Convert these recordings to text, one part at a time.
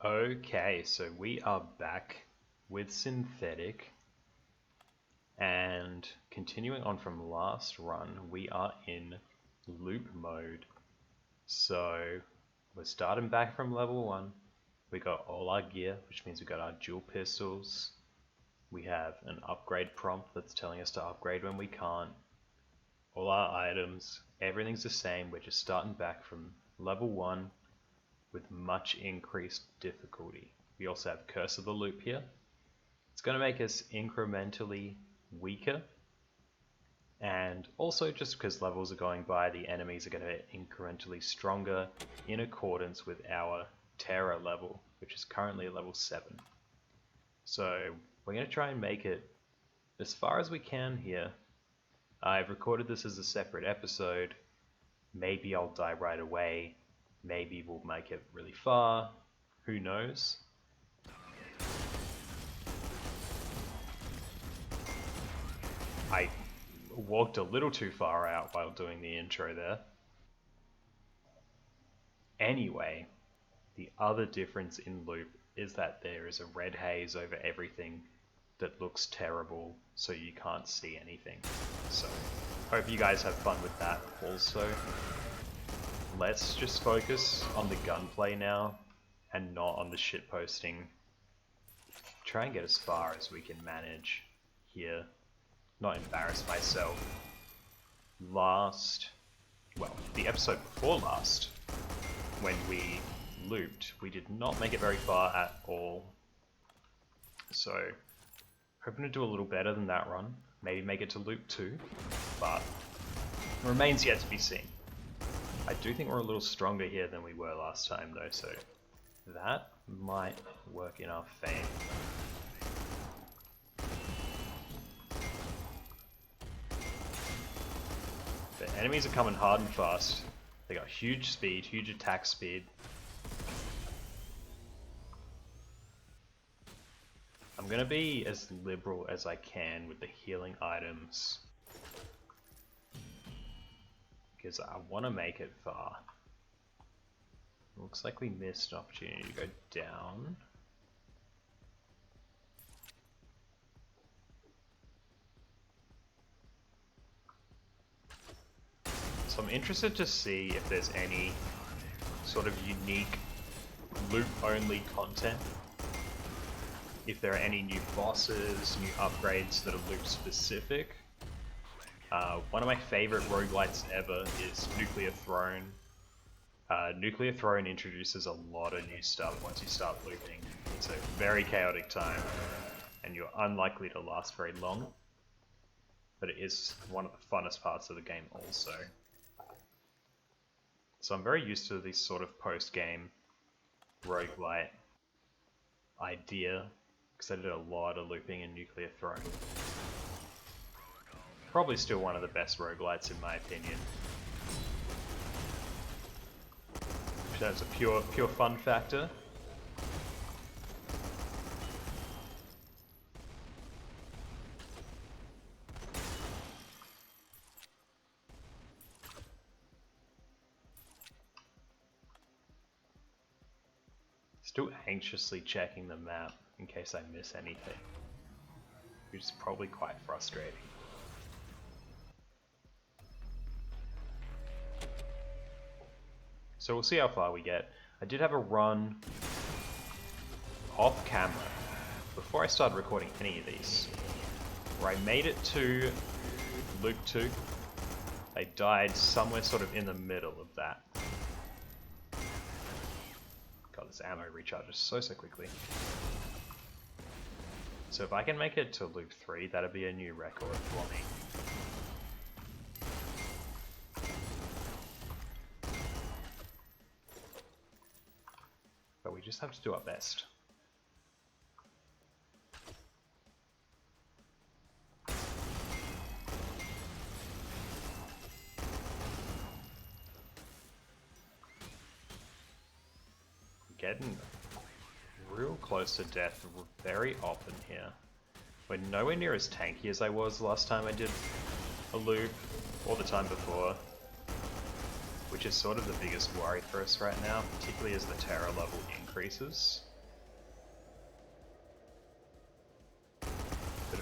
Okay, so we are back with Synthetic, and continuing on from last run, we are in loop mode. So we're starting back from level 1. We got all our gear, which means we got our dual pistols. We have an upgrade prompt that's telling us to upgrade when we can't. All our items, everything's the same. We're just starting back from level 1 with much increased difficulty. We also have Curse of the Loop here. It's going to make us incrementally weaker, and also just because levels are going by, the enemies are going to get incrementally stronger in accordance with our terror level, which is currently at level 7. So we're going to try and make it as far as we can here. I've recorded this as a separate episode. Maybe I'll die right away. Maybe we'll make it really far. Who knows? I walked a little too far out while doing the intro there. Anyway, the other difference in loop is that there is a red haze over everything that looks terrible, so you can't see anything. So, hope you guys have fun with that also. Let's just focus on the gunplay now, and not on the shitposting. Try and get as far as we can manage here. Not embarrass myself. The episode before last, when we looped, we did not make it very far at all. So, hoping to do a little better than that run. Maybe make it to loop 2, but it remains yet to be seen. I do think we're a little stronger here than we were last time though, so that might work in our favor. The enemies are coming hard and fast. They got huge speed, huge attack speed. I'm gonna be as liberal as I can with the healing items, because I want to make it far. Looks like we missed an opportunity to go down. So I'm interested to see if there's any sort of unique loop-only content. If there are any new bosses, new upgrades that are loop-specific. One of my favorite roguelites ever is Nuclear Throne. Nuclear Throne introduces a lot of new stuff once you start looping. It's a very chaotic time, and you're unlikely to last very long. But it is one of the funnest parts of the game also. So I'm very used to this sort of post-game roguelite idea, because I did a lot of looping in Nuclear Throne. Probably still one of the best roguelites in my opinion. That's a pure fun factor. Still anxiously checking the map in case I miss anything, which is probably quite frustrating. So we'll see how far we get. I did have a run off camera before I started recording any of these, where I made it to loop 2. I died somewhere sort of in the middle of that. God, this ammo recharges so quickly. So if I can make it to loop 3, that'd be a new record for me. But we just have to do our best. Getting real close to death very often here. We're nowhere near as tanky as I was last time I did a loop, or the time before. which is sort of the biggest worry for us right now, particularly as the terror level increases.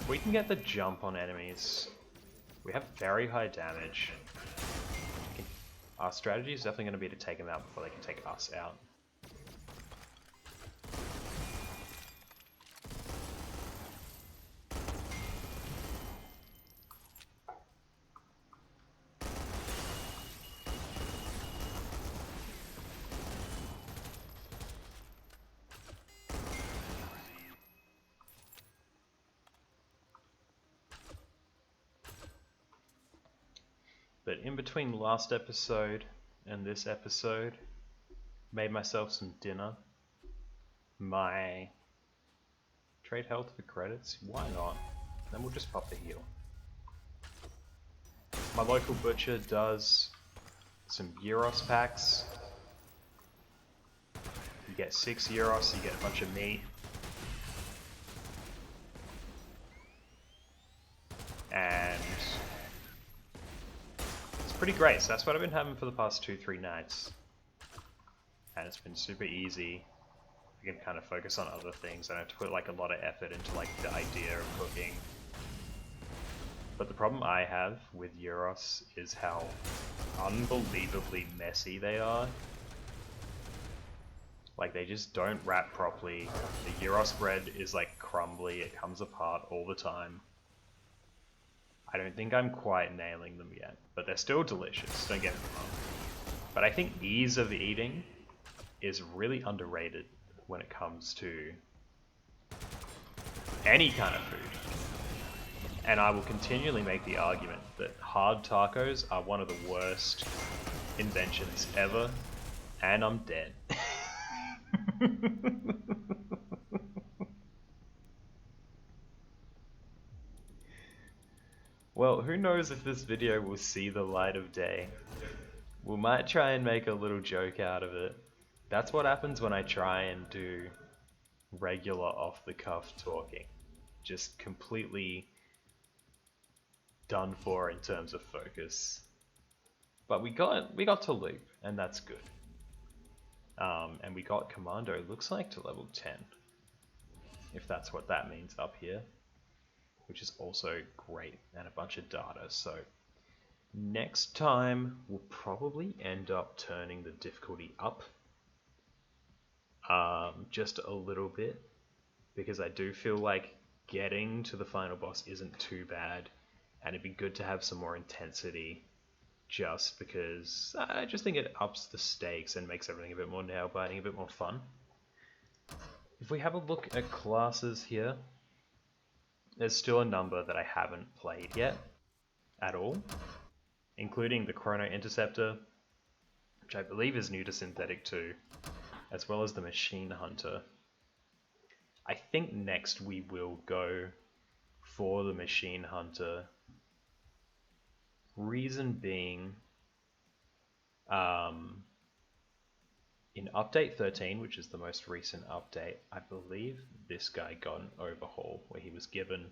If we can get the jump on enemies, we have very high damage. Our strategy is definitely going to be to take them out before they can take us out. But in between last episode and this episode, made myself some dinner. My trade health for credits, why not? Then we'll just pop the heal. My local butcher does some Euros packs. You get 6 Euros, you get a bunch of meat. And it's pretty great, so that's what I've been having for the past 2-3 nights. And it's been super easy. I can kind of focus on other things. I don't have to put like a lot of effort into like the idea of cooking. But the problem I have with Euros is how unbelievably messy they are. Like they just don't wrap properly. The Euros bread is like crumbly, it comes apart all the time. I don't think I'm quite nailing them yet, but they're still delicious, don't get me wrong. But I think ease of eating is really underrated when it comes to any kind of food. And I will continually make the argument that hard tacos are one of the worst inventions ever, and I'm dead. Well, who knows if this video will see the light of day. We might try and make a little joke out of it. That's what happens when I try and do regular off-the-cuff talking. Just completely done for in terms of focus. But we got to loop, and that's good. And we got Commando, looks like, to level 10. If that's what that means up here. Which is also great, and a bunch of data. So next time we'll probably end up turning the difficulty up just a little bit, because I do feel like getting to the final boss isn't too bad, and it'd be good to have some more intensity, just because I just think it ups the stakes and makes everything a bit more nail-biting, a bit more fun. If we have a look at classes here, there's still a number that I haven't played yet, at all, including the Chrono Interceptor, which I believe is new to Synthetic too, as well as the Machine Hunter. I think next we will go for the Machine Hunter. Reason being, in update 13, which is the most recent update, I believe this guy got an overhaul where he was given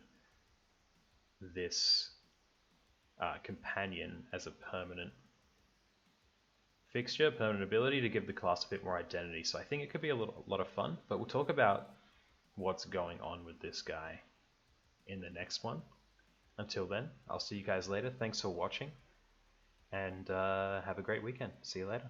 this companion as a permanent fixture, permanent ability to give the class a bit more identity. So I think it could be a lot of fun, but we'll talk about what's going on with this guy in the next one. Until then, I'll see you guys later. Thanks for watching, and have a great weekend. See you later.